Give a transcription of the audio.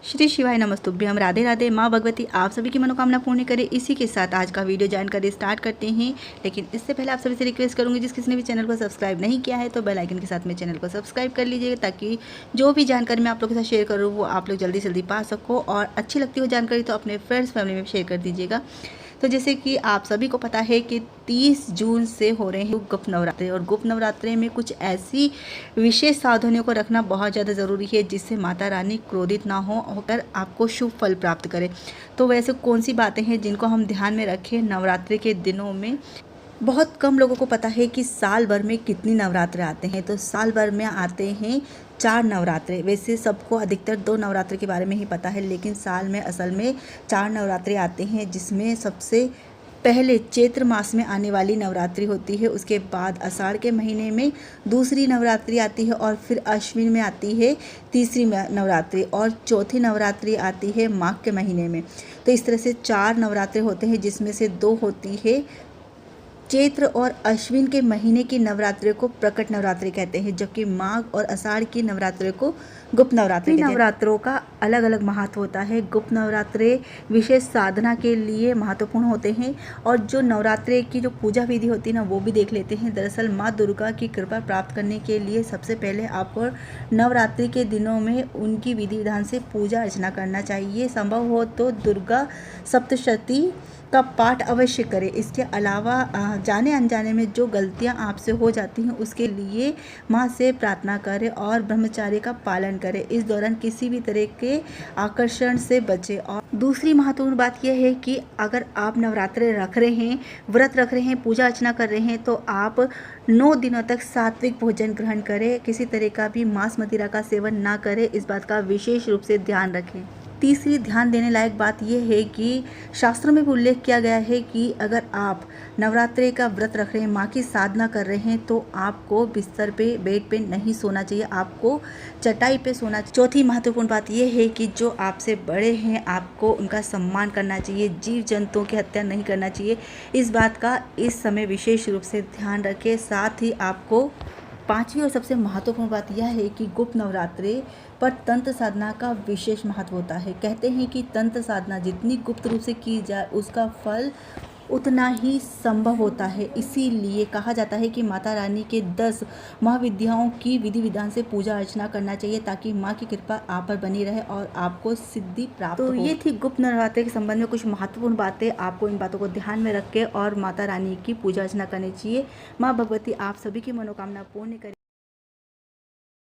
श्री शिवाय नमस्तुभ्यम। राधे राधे। माँ भगवती आप सभी की मनोकामना पूर्ण करे। इसी के साथ आज का वीडियो जानकारी स्टार्ट करते हैं, लेकिन इससे पहले आप सभी से रिक्वेस्ट करूंगी, जिस किसी ने भी चैनल को सब्सक्राइब नहीं किया है तो बेल आइकन के साथ में चैनल को सब्सक्राइब कर लीजिएगा, ताकि जो भी जानकारी मैं आप लोगों के साथ शेयर करूँ वो आप लोग जल्दी से जल्दी पा सको। और अच्छी लगती हो जानकारी तो अपने फ्रेंड्स फैमिली में शेयर कर दीजिएगा। तो जैसे कि आप सभी को पता है कि 30 जून से हो रहे हैं गुप्त नवरात्रे, और गुप्त नवरात्रे में कुछ ऐसी विशेष सावधानियों को रखना बहुत ज़्यादा ज़रूरी है, जिससे माता रानी क्रोधित ना हो होकर आपको शुभ फल प्राप्त करे। तो वैसे कौन सी बातें हैं जिनको हम ध्यान में रखें नवरात्रि के दिनों में? बहुत कम लोगों को पता है कि साल भर में कितनी नवरात्रे आते हैं। तो साल भर में आते हैं 4 नवरात्रे। वैसे सबको अधिकतर 2 नवरात्रे के बारे में ही पता है, लेकिन साल में असल में 4 नवरात्रे आते हैं, जिसमें सबसे पहले चैत्र मास में आने वाली नवरात्रि होती है, उसके बाद आषाढ़ के महीने में दूसरी नवरात्रि आती है, और फिर अश्विन में आती है तीसरी नवरात्रि, और चौथी नवरात्रि आती है माघ के महीने में। तो इस तरह से 4 नवरात्रे होते हैं, जिसमें से 2 होती है चैत्र और अश्विन के महीने की नवरात्रि को प्रकट नवरात्रि कहते हैं, जबकि माघ और आषाढ़ की नवरात्रि को गुप्त नवरात्रि कहते हैं। नवरात्रों का अलग अलग महत्व होता है। गुप्त नवरात्रे विशेष साधना के लिए महत्वपूर्ण होते हैं, और जो नवरात्रे की जो पूजा विधि होती है ना, वो भी देख लेते हैं। दरअसल माँ दुर्गा की कृपा प्राप्त करने के लिए सबसे पहले आपको नवरात्रि के दिनों में उनकी विधि विधान से पूजा अर्चना करना चाहिए। संभव हो तो दुर्गा सप्तशती का पाठ अवश्य करें। इसके अलावा जाने अनजाने में जो गलतियां आपसे हो जाती हैं, उसके लिए माँ से प्रार्थना करें और ब्रह्मचर्य का पालन करें। इस दौरान किसी भी तरह के आकर्षण से बचें। और दूसरी महत्वपूर्ण बात यह है कि अगर आप नवरात्रे रख रहे हैं, व्रत रख रहे हैं, पूजा अर्चना कर रहे हैं, तो आप 9 दिनों तक सात्विक भोजन ग्रहण करें। किसी तरह का भी मांस मदिरा का सेवन ना करें। इस बात का विशेष रूप से ध्यान रखें। तीसरी ध्यान देने लायक बात यह है कि शास्त्रों में भी उल्लेख किया गया है कि अगर आप नवरात्रि का व्रत रख रहे हैं, माँ की साधना कर रहे हैं, तो आपको बिस्तर पे, बेड पे नहीं सोना चाहिए, आपको चटाई पे सोना चाहिए। चौथी महत्वपूर्ण बात यह है कि जो आपसे बड़े हैं, आपको उनका सम्मान करना चाहिए। जीव जंतुओं की हत्या नहीं करना चाहिए। इस बात का इस समय विशेष रूप से ध्यान रखें। साथ ही आपको पांचवी और सबसे महत्वपूर्ण बात यह है कि गुप्त नवरात्रे पर तंत्र साधना का विशेष महत्व होता है। कहते हैं कि तंत्र साधना जितनी गुप्त रूप से की जाए, उसका फल उतना ही संभव होता है। इसीलिए कहा जाता है कि माता रानी के 10 महाविद्याओं की विधि विधान से पूजा अर्चना करना चाहिए, ताकि माँ की कृपा आप पर बनी रहे और आपको सिद्धि प्राप्त हो। तो ये थी गुप्त नवरात्रि के संबंध में कुछ महत्वपूर्ण बातें। आपको इन बातों को ध्यान में रख के और माता रानी की पूजा अर्चना करनी चाहिए। माँ भगवती आप सभी की मनोकामना पूर्ण करें।